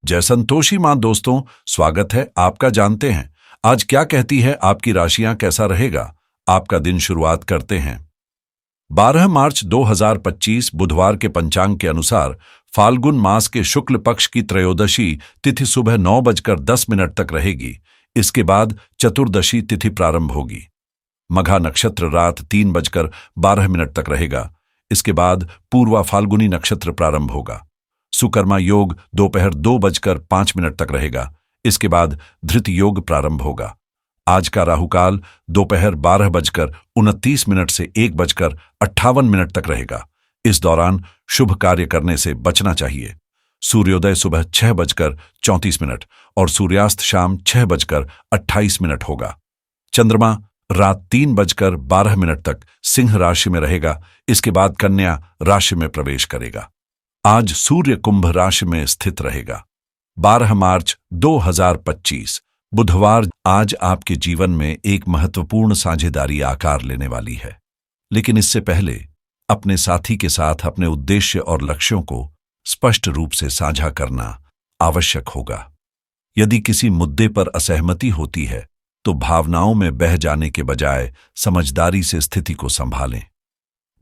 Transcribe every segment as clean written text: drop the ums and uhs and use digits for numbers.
जय संतोषी मां। दोस्तों, स्वागत है आपका। जानते हैं आज क्या कहती है आपकी राशियां, कैसा रहेगा आपका दिन। शुरुआत करते हैं 12 मार्च 2025 बुधवार के पंचांग के अनुसार फाल्गुन मास के शुक्ल पक्ष की त्रयोदशी तिथि सुबह 9:10 तक रहेगी। इसके बाद चतुर्दशी तिथि प्रारंभ होगी। मघा नक्षत्र रात 3:12 तक रहेगा। इसके बाद पूर्वा फाल्गुनी नक्षत्र प्रारंभ होगा। सुकर्मा योग दोपहर 2:05 तक रहेगा। इसके बाद धृत योग प्रारंभ होगा। आज का राहुकाल दोपहर 12:29 से 1:58 तक रहेगा। इस दौरान शुभ कार्य करने से बचना चाहिए। सूर्योदय सुबह 6:34 और सूर्यास्त शाम 6:28 होगा। चंद्रमा रात 3:12 तक सिंह राशि में रहेगा। इसके बाद कन्या राशि में प्रवेश करेगा। आज सूर्य कुंभ राशि में स्थित रहेगा। 12 मार्च 2025 बुधवार। आज आपके जीवन में एक महत्वपूर्ण साझेदारी आकार लेने वाली है, लेकिन इससे पहले अपने साथी के साथ अपने उद्देश्य और लक्ष्यों को स्पष्ट रूप से साझा करना आवश्यक होगा। यदि किसी मुद्दे पर असहमति होती है तो भावनाओं में बह जाने के बजाय समझदारी से स्थिति को संभालें।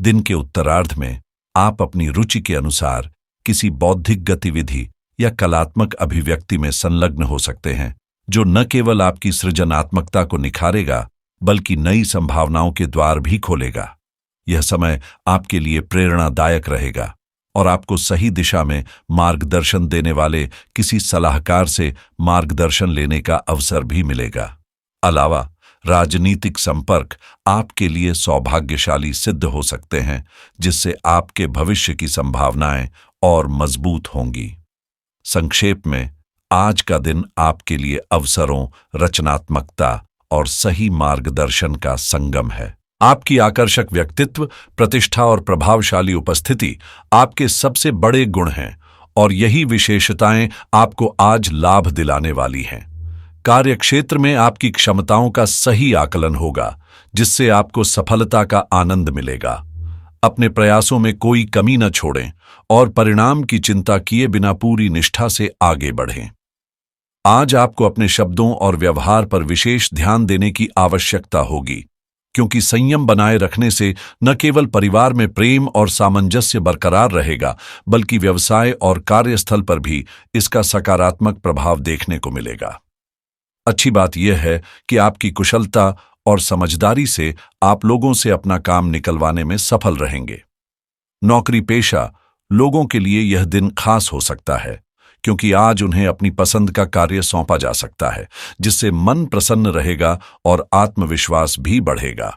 दिन के उत्तरार्ध में आप अपनी रुचि के अनुसार किसी बौद्धिक गतिविधि या कलात्मक अभिव्यक्ति में संलग्न हो सकते हैं, जो न केवल आपकी सृजनात्मकता को निखारेगा बल्कि नई संभावनाओं के द्वार भी खोलेगा। यह समय आपके लिए प्रेरणादायक रहेगा और आपको सही दिशा में मार्गदर्शन देने वाले किसी सलाहकार से मार्गदर्शन लेने का अवसर भी मिलेगा। अलावा राजनीतिक संपर्क आपके लिए सौभाग्यशाली सिद्ध हो सकते हैं, जिससे आपके भविष्य की संभावनाएं और मजबूत होंगी। संक्षेप में, आज का दिन आपके लिए अवसरों, रचनात्मकता और सही मार्गदर्शन का संगम है। आपकी आकर्षक व्यक्तित्व, प्रतिष्ठा और प्रभावशाली उपस्थिति आपके सबसे बड़े गुण हैं और यही विशेषताएं आपको आज लाभ दिलाने वाली हैं। कार्यक्षेत्र में आपकी क्षमताओं का सही आकलन होगा, जिससे आपको सफलता का आनंद मिलेगा। अपने प्रयासों में कोई कमी न छोड़ें और परिणाम की चिंता किए बिना पूरी निष्ठा से आगे बढ़ें। आज आपको अपने शब्दों और व्यवहार पर विशेष ध्यान देने की आवश्यकता होगी, क्योंकि संयम बनाए रखने से न केवल परिवार में प्रेम और सामंजस्य बरकरार रहेगा, बल्कि व्यवसाय और कार्यस्थल पर भी इसका सकारात्मक प्रभाव देखने को मिलेगा। अच्छी बात यह है कि आपकी कुशलता और समझदारी से आप लोगों से अपना काम निकलवाने में सफल रहेंगे। नौकरी पेशा लोगों के लिए यह दिन खास हो सकता है, क्योंकि आज उन्हें अपनी पसंद का कार्य सौंपा जा सकता है, जिससे मन प्रसन्न रहेगा और आत्मविश्वास भी बढ़ेगा।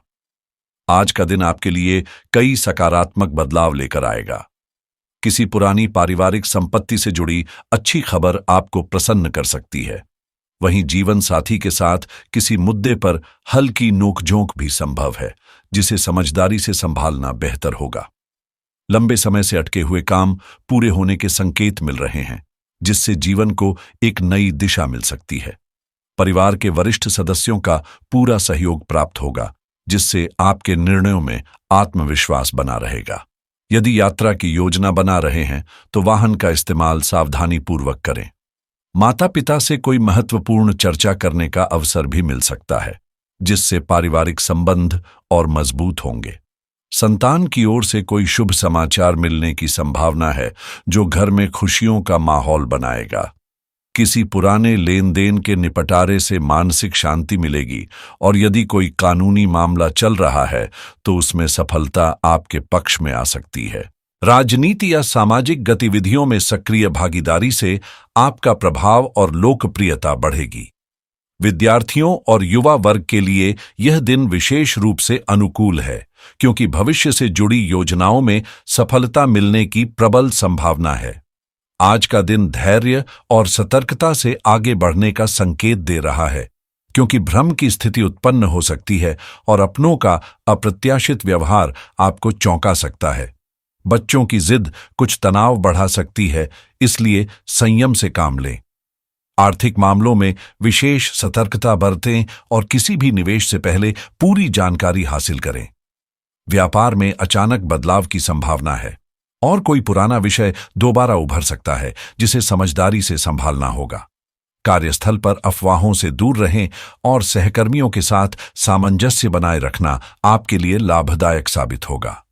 आज का दिन आपके लिए कई सकारात्मक बदलाव लेकर आएगा। किसी पुरानी पारिवारिक संपत्ति से जुड़ी अच्छी खबर आपको प्रसन्न कर सकती है। वहीं जीवन साथी के साथ किसी मुद्दे पर हल्की नोकझोंक भी संभव है, जिसे समझदारी से संभालना बेहतर होगा। लंबे समय से अटके हुए काम पूरे होने के संकेत मिल रहे हैं, जिससे जीवन को एक नई दिशा मिल सकती है। परिवार के वरिष्ठ सदस्यों का पूरा सहयोग प्राप्त होगा, जिससे आपके निर्णयों में आत्मविश्वास बना रहेगा। यदि यात्रा की योजना बना रहे हैं तो वाहन का इस्तेमाल सावधानीपूर्वक करें। माता पिता से कोई महत्वपूर्ण चर्चा करने का अवसर भी मिल सकता है, जिससे पारिवारिक संबंध और मजबूत होंगे। संतान की ओर से कोई शुभ समाचार मिलने की संभावना है, जो घर में खुशियों का माहौल बनाएगा। किसी पुराने लेन देन के निपटारे से मानसिक शांति मिलेगी और यदि कोई कानूनी मामला चल रहा है तो उसमें सफलता आपके पक्ष में आ सकती है। राजनीति या सामाजिक गतिविधियों में सक्रिय भागीदारी से आपका प्रभाव और लोकप्रियता बढ़ेगी। विद्यार्थियों और युवा वर्ग के लिए यह दिन विशेष रूप से अनुकूल है, क्योंकि भविष्य से जुड़ी योजनाओं में सफलता मिलने की प्रबल संभावना है। आज का दिन धैर्य और सतर्कता से आगे बढ़ने का संकेत दे रहा है, क्योंकि भ्रम की स्थिति उत्पन्न हो सकती है और अपनों का अप्रत्याशित व्यवहार आपको चौंका सकता है। बच्चों की जिद कुछ तनाव बढ़ा सकती है, इसलिए संयम से काम लें। आर्थिक मामलों में विशेष सतर्कता बरतें और किसी भी निवेश से पहले पूरी जानकारी हासिल करें। व्यापार में अचानक बदलाव की संभावना है, और कोई पुराना विषय दोबारा उभर सकता है जिसे समझदारी से संभालना होगा। कार्यस्थल पर अफवाहों से दूर रहें और सहकर्मियों के साथ सामंजस्य बनाए रखना आपके लिए लाभदायक साबित होगा।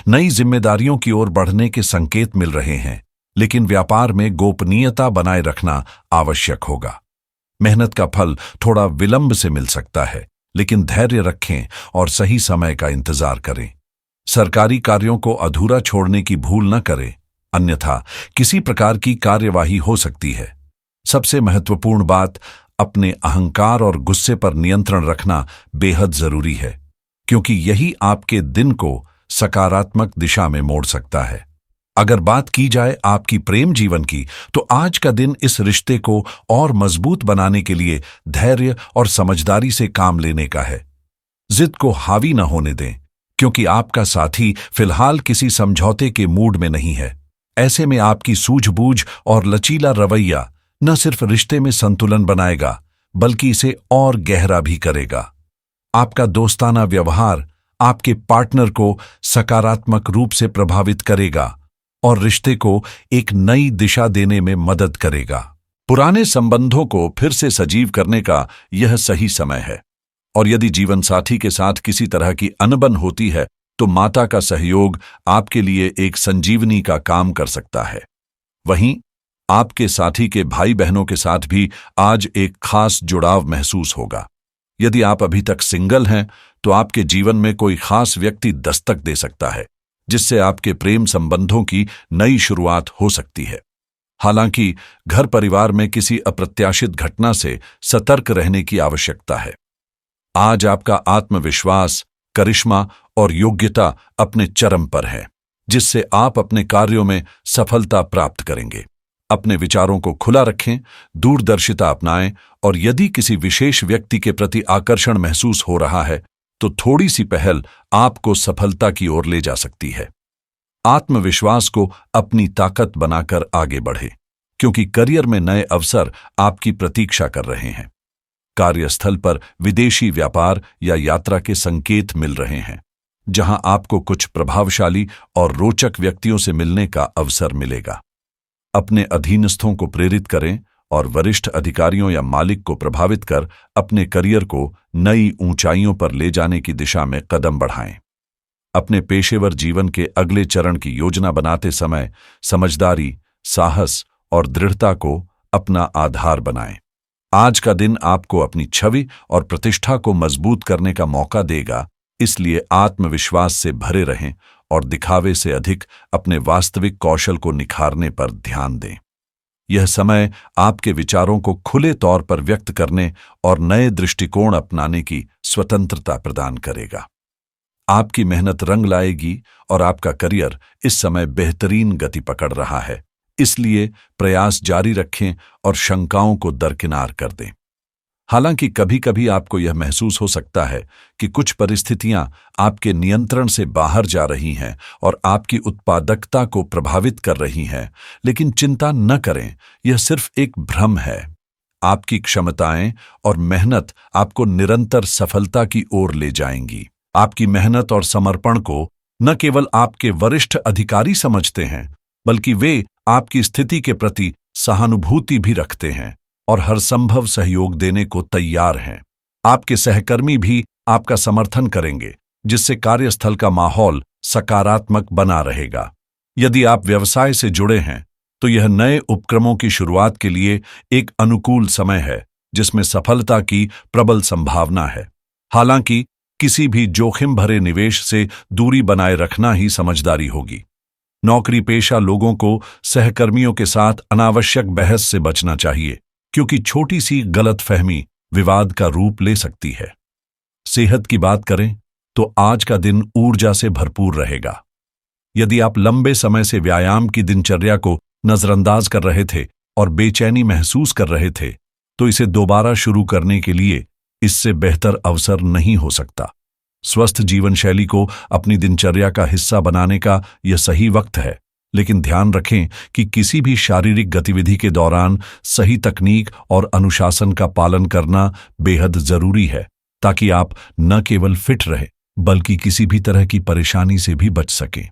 नई जिम्मेदारियों की ओर बढ़ने के संकेत मिल रहे हैं, लेकिन व्यापार में गोपनीयता बनाए रखना आवश्यक होगा। मेहनत का फल थोड़ा विलंब से मिल सकता है, लेकिन धैर्य रखें और सही समय का इंतजार करें। सरकारी कार्यों को अधूरा छोड़ने की भूल न करें, अन्यथा किसी प्रकार की कार्यवाही हो सकती है। सबसे महत्वपूर्ण बात, अपने अहंकार और गुस्से पर नियंत्रण रखना बेहद जरूरी है, क्योंकि यही आपके दिन को सकारात्मक दिशा में मोड़ सकता है। अगर बात की जाए आपकी प्रेम जीवन की, तो आज का दिन इस रिश्ते को और मजबूत बनाने के लिए धैर्य और समझदारी से काम लेने का है। जिद को हावी न होने दें, क्योंकि आपका साथी फिलहाल किसी समझौते के मूड में नहीं है। ऐसे में आपकी सूझबूझ और लचीला रवैया न सिर्फ रिश्ते में संतुलन बनाएगा, बल्कि इसे और गहरा भी करेगा। आपका दोस्ताना व्यवहार आपके पार्टनर को सकारात्मक रूप से प्रभावित करेगा और रिश्ते को एक नई दिशा देने में मदद करेगा। पुराने संबंधों को फिर से सजीव करने का यह सही समय है, और यदि जीवन साथी के साथ किसी तरह की अनबन होती है, तो माता का सहयोग आपके लिए एक संजीवनी का काम कर सकता है। वहीं आपके साथी के भाई बहनों के साथ भी आज एक खास जुड़ाव महसूस होगा। यदि आप अभी तक सिंगल हैं, तो आपके जीवन में कोई खास व्यक्ति दस्तक दे सकता है, जिससे आपके प्रेम संबंधों की नई शुरुआत हो सकती है। हालांकि घर परिवार में किसी अप्रत्याशित घटना से सतर्क रहने की आवश्यकता है। आज आपका आत्मविश्वास, करिश्मा और योग्यता अपने चरम पर है, जिससे आप अपने कार्यों में सफलता प्राप्त करेंगे। अपने विचारों को खुला रखें, दूरदर्शिता अपनाएं, और यदि किसी विशेष व्यक्ति के प्रति आकर्षण महसूस हो रहा है, तो थोड़ी सी पहल आपको सफलता की ओर ले जा सकती है। आत्मविश्वास को अपनी ताकत बनाकर आगे बढ़े, क्योंकि करियर में नए अवसर आपकी प्रतीक्षा कर रहे हैं। कार्यस्थल पर विदेशी व्यापार या यात्रा के संकेत मिल रहे हैं, जहां आपको कुछ प्रभावशाली और रोचक व्यक्तियों से मिलने का अवसर मिलेगा। अपने अधीनस्थों को प्रेरित करें और वरिष्ठ अधिकारियों या मालिक को प्रभावित कर अपने करियर को नई ऊंचाइयों पर ले जाने की दिशा में कदम बढ़ाएं। अपने पेशेवर जीवन के अगले चरण की योजना बनाते समय समझदारी, साहस और दृढ़ता को अपना आधार बनाएं। आज का दिन आपको अपनी छवि और प्रतिष्ठा को मजबूत करने का मौका देगा, इसलिए आत्मविश्वास से भरे रहें और दिखावे से अधिक अपने वास्तविक कौशल को निखारने पर ध्यान दें। यह समय आपके विचारों को खुले तौर पर व्यक्त करने और नए दृष्टिकोण अपनाने की स्वतंत्रता प्रदान करेगा। आपकी मेहनत रंग लाएगी और आपका करियर इस समय बेहतरीन गति पकड़ रहा है, इसलिए प्रयास जारी रखें और शंकाओं को दरकिनार कर दें। हालांकि कभी कभी आपको यह महसूस हो सकता है कि कुछ परिस्थितियां आपके नियंत्रण से बाहर जा रही हैं और आपकी उत्पादकता को प्रभावित कर रही हैं, लेकिन चिंता न करें, यह सिर्फ एक भ्रम है। आपकी क्षमताएं और मेहनत आपको निरंतर सफलता की ओर ले जाएंगी। आपकी मेहनत और समर्पण को न केवल आपके वरिष्ठ अधिकारी समझते हैं, बल्कि वे आपकी स्थिति के प्रति सहानुभूति भी रखते हैं और हर संभव सहयोग देने को तैयार हैं। आपके सहकर्मी भी आपका समर्थन करेंगे, जिससे कार्यस्थल का माहौल सकारात्मक बना रहेगा। यदि आप व्यवसाय से जुड़े हैं, तो यह नए उपक्रमों की शुरुआत के लिए एक अनुकूल समय है, जिसमें सफलता की प्रबल संभावना है। हालांकि किसी भी जोखिम भरे निवेश से दूरी बनाए रखना ही समझदारी होगी। नौकरी पेशा लोगों को सहकर्मियों के साथ अनावश्यक बहस से बचना चाहिए, क्योंकि छोटी सी गलतफहमी विवाद का रूप ले सकती है। सेहत की बात करें तो आज का दिन ऊर्जा से भरपूर रहेगा। यदि आप लंबे समय से व्यायाम की दिनचर्या को नजरअंदाज कर रहे थे और बेचैनी महसूस कर रहे थे, तो इसे दोबारा शुरू करने के लिए इससे बेहतर अवसर नहीं हो सकता। स्वस्थ जीवन शैली को अपनी दिनचर्या का हिस्सा बनाने का यह सही वक्त है, लेकिन ध्यान रखें कि किसी भी शारीरिक गतिविधि के दौरान सही तकनीक और अनुशासन का पालन करना बेहद जरूरी है, ताकि आप न केवल फिट रहें, बल्कि किसी भी तरह की परेशानी से भी बच सकें।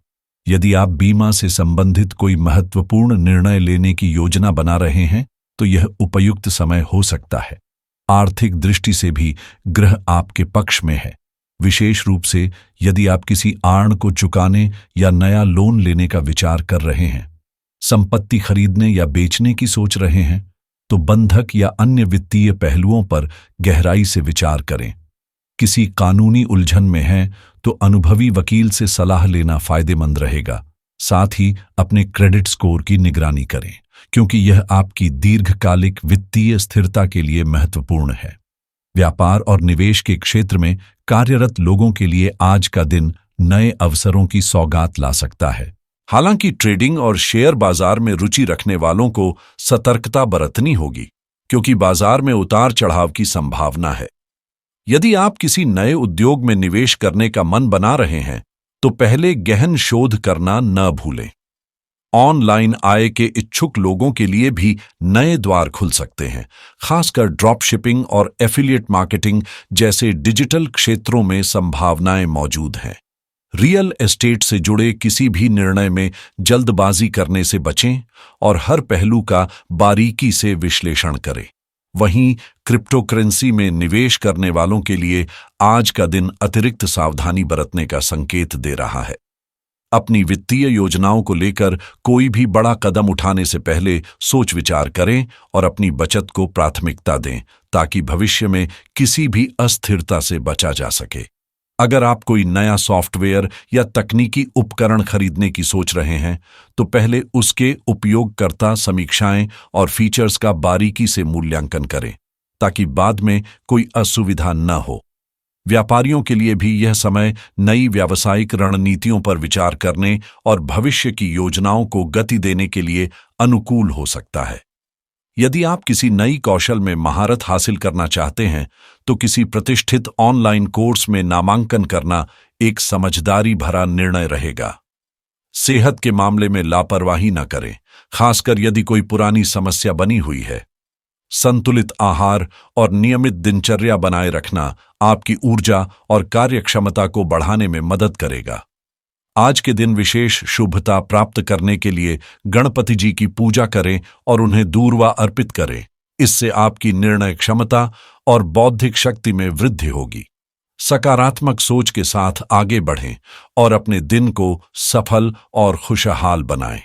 यदि आप बीमा से संबंधित कोई महत्वपूर्ण निर्णय लेने की योजना बना रहे हैं तो यह उपयुक्त समय हो सकता है। आर्थिक दृष्टि से भी ग्रह आपके पक्ष में है, विशेष रूप से यदि आप किसी आड़ को चुकाने या नया लोन लेने का विचार कर रहे हैं, संपत्ति खरीदने या बेचने की सोच रहे हैं, तो बंधक या अन्य वित्तीय पहलुओं पर गहराई से विचार करें। किसी कानूनी उलझन में हैं तो अनुभवी वकील से सलाह लेना फायदेमंद रहेगा। साथ ही अपने क्रेडिट स्कोर की निगरानी करें, क्योंकि यह आपकी दीर्घकालिक वित्तीय स्थिरता के लिए महत्वपूर्ण है। व्यापार और निवेश के क्षेत्र में कार्यरत लोगों के लिए आज का दिन नए अवसरों की सौगात ला सकता है। हालांकि ट्रेडिंग और शेयर बाजार में रुचि रखने वालों को सतर्कता बरतनी होगी, क्योंकि बाजार में उतार चढ़ाव की संभावना है। यदि आप किसी नए उद्योग में निवेश करने का मन बना रहे हैं तो पहले गहन शोध करना न भूलें। ऑनलाइन आय के इच्छुक लोगों के लिए भी नए द्वार खुल सकते हैं, खासकर ड्रॉप शिपिंग और एफिलिएट मार्केटिंग जैसे डिजिटल क्षेत्रों में संभावनाएं मौजूद हैं। रियल एस्टेट से जुड़े किसी भी निर्णय में जल्दबाजी करने से बचें और हर पहलू का बारीकी से विश्लेषण करें। वहीं क्रिप्टोकरेंसी में निवेश करने वालों के लिए आज का दिन अतिरिक्त सावधानी बरतने का संकेत दे रहा है। अपनी वित्तीय योजनाओं को लेकर कोई भी बड़ा कदम उठाने से पहले सोच विचार करें और अपनी बचत को प्राथमिकता दें, ताकि भविष्य में किसी भी अस्थिरता से बचा जा सके। अगर आप कोई नया सॉफ्टवेयर या तकनीकी उपकरण खरीदने की सोच रहे हैं तो पहले उसके उपयोगकर्ता समीक्षाएं और फीचर्स का बारीकी से मूल्यांकन करें, ताकि बाद में कोई असुविधा न हो। व्यापारियों के लिए भी यह समय नई व्यावसायिक रणनीतियों पर विचार करने और भविष्य की योजनाओं को गति देने के लिए अनुकूल हो सकता है। यदि आप किसी नई कौशल में महारत हासिल करना चाहते हैं तो किसी प्रतिष्ठित ऑनलाइन कोर्स में नामांकन करना एक समझदारी भरा निर्णय रहेगा। सेहत के मामले में लापरवाही न करें, खासकर यदि कोई पुरानी समस्या बनी हुई है। संतुलित आहार और नियमित दिनचर्या बनाए रखना आपकी ऊर्जा और कार्यक्षमता को बढ़ाने में मदद करेगा। आज के दिन विशेष शुभता प्राप्त करने के लिए गणपति जी की पूजा करें और उन्हें दूर्वा अर्पित करें। इससे आपकी निर्णय क्षमता और बौद्धिक शक्ति में वृद्धि होगी। सकारात्मक सोच के साथ आगे बढ़ें और अपने दिन को सफल और खुशहाल बनाएं।